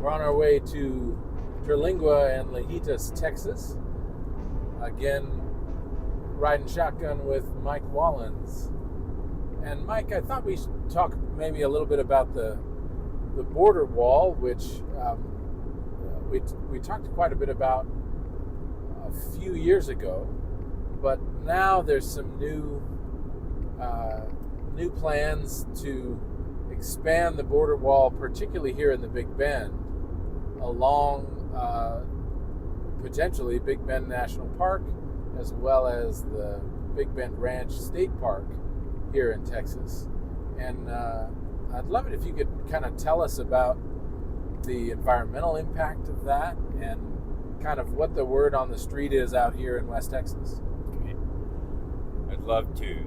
We're on our way to Terlingua and Lajitas, Texas. Again, riding shotgun with Mike Wallens. And Mike, I thought we should talk maybe a little bit about the border wall, which we talked quite a bit about a few years ago, but now there's some new plans to expand the border wall, particularly here in the Big Bend, along potentially Big Bend National Park, as well as the Big Bend Ranch State Park here in Texas. And I'd love it if you could kind of tell us about the environmental impact of that and kind of what the word on the street is out here in West Texas. Okay. I'd love to.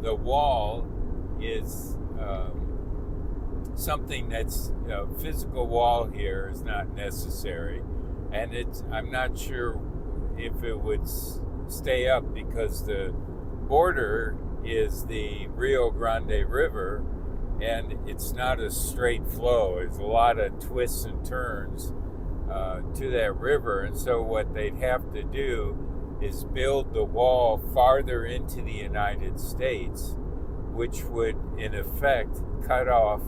The wall is something that's physical wall here is not necessary, and I'm not sure if it would stay up because the border is the Rio Grande River, and it's not a straight flow. There's a lot of twists and turns to that river, and so what they'd have to do is build the wall farther into the United States, which would in effect cut off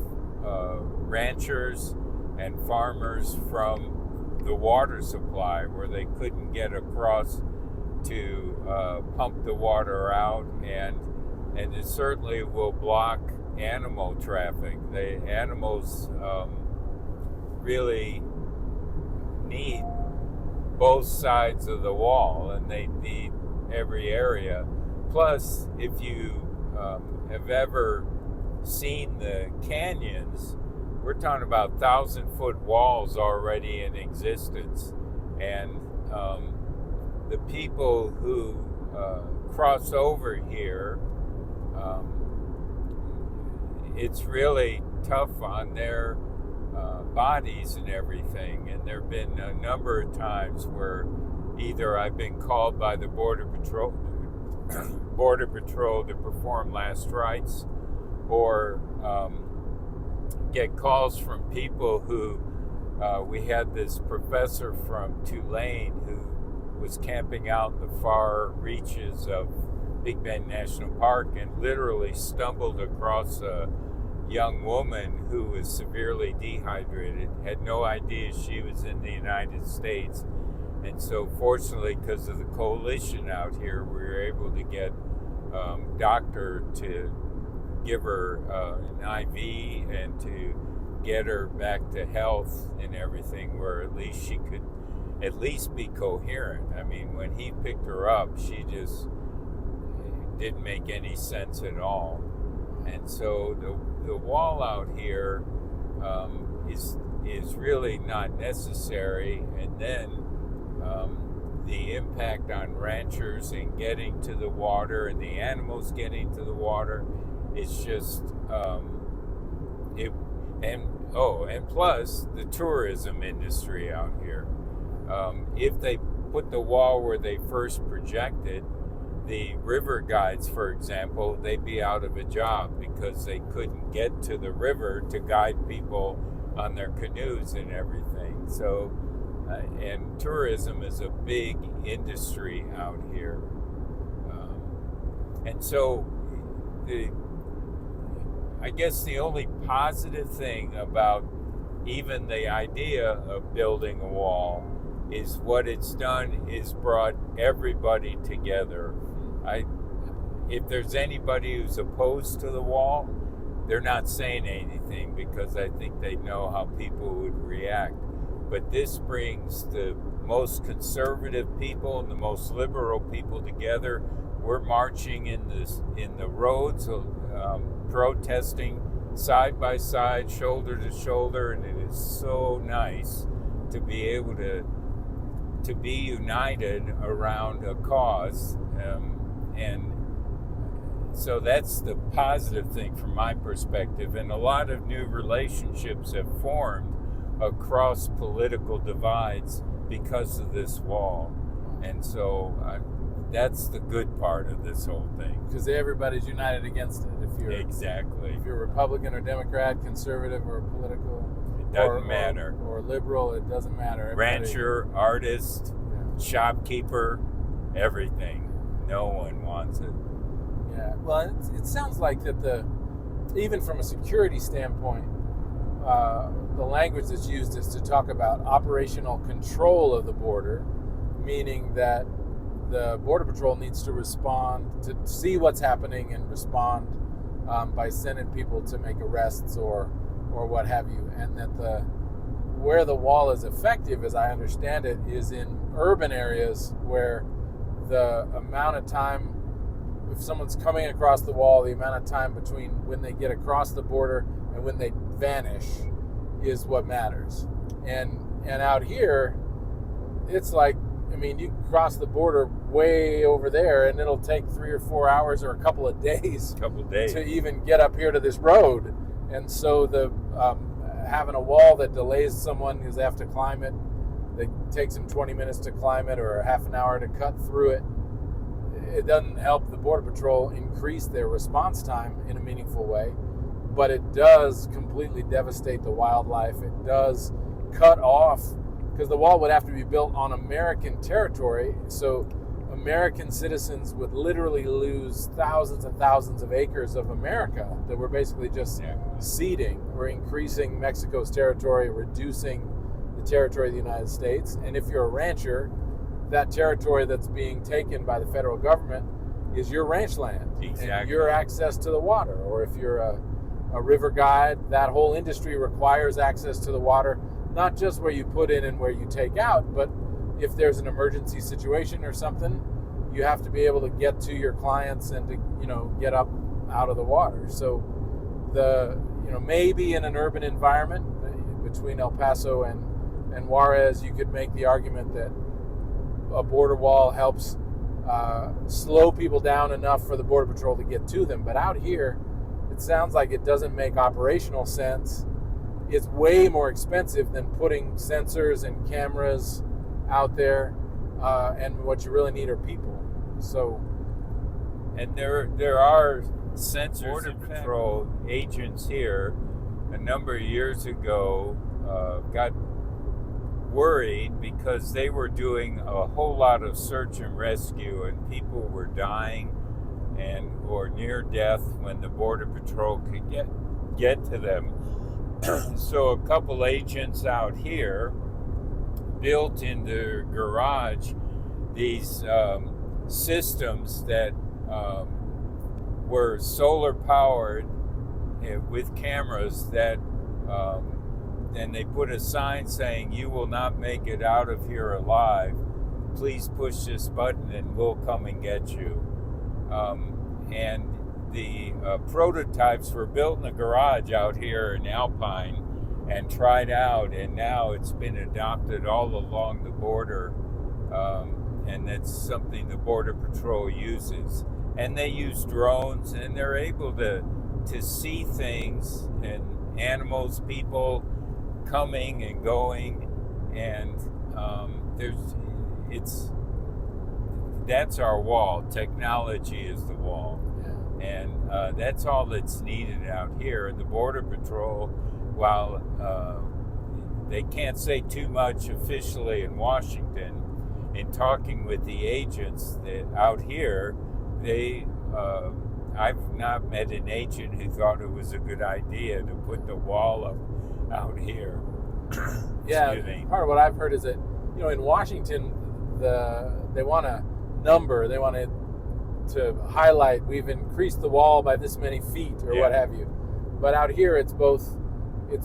ranchers and farmers from the water supply, where they couldn't get across to pump the water out, and it certainly will block animal traffic. The animals really need both sides of the wall, and they need every area. Plus, if you have ever seen the canyons, we're talking about 1,000-foot walls already in existence, and the people who cross over here, it's really tough on their bodies and everything. And there have been a number of times where either I've been called by the Border Patrol to perform last rites, or get calls from people who, we had this professor from Tulane who was camping out in the far reaches of Big Bend National Park and literally stumbled across a young woman who was severely dehydrated, had no idea she was in the United States. And so fortunately, because of the coalition out here, we were able to get a doctor to give her an IV and to get her back to health and everything, where at least she could at least be coherent. I mean, when he picked her up, she just didn't make any sense at all. And so the wall out here is really not necessary. And then the impact on ranchers in getting to the water and the animals getting to the water is just and plus the tourism industry out here. If they put the wall where they first projected, the river guides, for example, they'd be out of a job because they couldn't get to the river to guide people on their canoes and everything. So, and tourism is a big industry out here. And so, I guess the only positive thing about even the idea of building a wall is what it's done is brought everybody together. If there's anybody who's opposed to the wall, they're not saying anything because I think they know how people would react. But this brings the most conservative people and the most liberal people together. We're marching in the roads, protesting side by side, shoulder to shoulder, and it is so nice to be able to be united around a cause. And so that's the positive thing from my perspective. And a lot of new relationships have formed across political divides because of this wall. And so that's the good part of this whole thing. Because everybody's united against it. Exactly. If you're Republican or Democrat, conservative or political. It doesn't matter. Or liberal, it doesn't matter. Rancher, artist, shopkeeper, everything. No one wants it. Yeah. Well, it sounds like that even from a security standpoint, the language that's used is to talk about operational control of the border, meaning that the Border Patrol needs to respond, to see what's happening and respond by sending people to make arrests or what have you. And that where the wall is effective, as I understand it, is in urban areas where the amount of time, if someone's coming across the wall, the amount of time between when they get across the border and when they vanish is what matters. And out here, it's like, I mean, you cross the border way over there and it'll take 3 or 4 hours or a couple of days to even get up here to this road. And so having a wall that delays someone because they have to climb it, that takes them 20 minutes to climb it or a half an hour to cut through it, it doesn't help the Border Patrol increase their response time in a meaningful way, but it does completely devastate the wildlife. It does cut off, because the wall would have to be built on American territory, so American citizens would literally lose thousands and thousands of acres of America that we're basically just ceding. We're increasing Mexico's territory, reducing the territory of the United States. And if you're a rancher, that territory that's being taken by the federal government is your ranch land. Exactly. And your access to the water. Or if you're a river guide, that whole industry requires access to the water, not just where you put in and where you take out, but if there's an emergency situation or something, you have to be able to get to your clients and to, get up out of the water. So maybe in an urban environment between El Paso and Juarez, you could make the argument that a border wall helps slow people down enough for the Border Patrol to get to them. But out here, it sounds like it doesn't make operational sense. It's way more expensive than putting sensors and cameras out there, and what you really need are people. So, and there are sensors Border Patrol agents here. A number of years ago, got worried because they were doing a whole lot of search and rescue, and people were dying or near death when the Border Patrol could get to them. So a couple agents out here built in their garage these systems that were solar powered with cameras that and they put a sign saying, "You will not make it out of here alive. Please push this button and we'll come and get you." And the prototypes were built in a garage out here in Alpine and tried out, and now it's been adopted all along the border, and that's something the Border Patrol uses. And they use drones, and they're able to see things and animals, people coming and going, and that's our wall. Technology is the wall. And that's all that's needed out here. And the Border Patrol, while they can't say too much officially in Washington, in talking with the agents out here, I've not met an agent who thought it was a good idea to put the wall up out here. Yeah, part of what I've heard is that, in Washington, they want a number. They want to highlight, we've increased the wall by this many feet or what have you. But out here, it's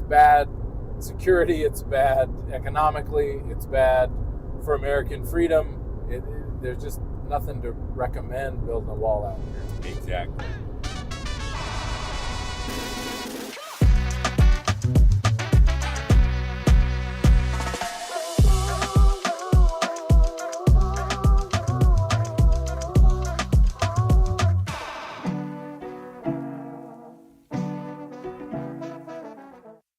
bad security, it's bad economically, it's bad for American freedom. There's just nothing to recommend building a wall out here. Exactly.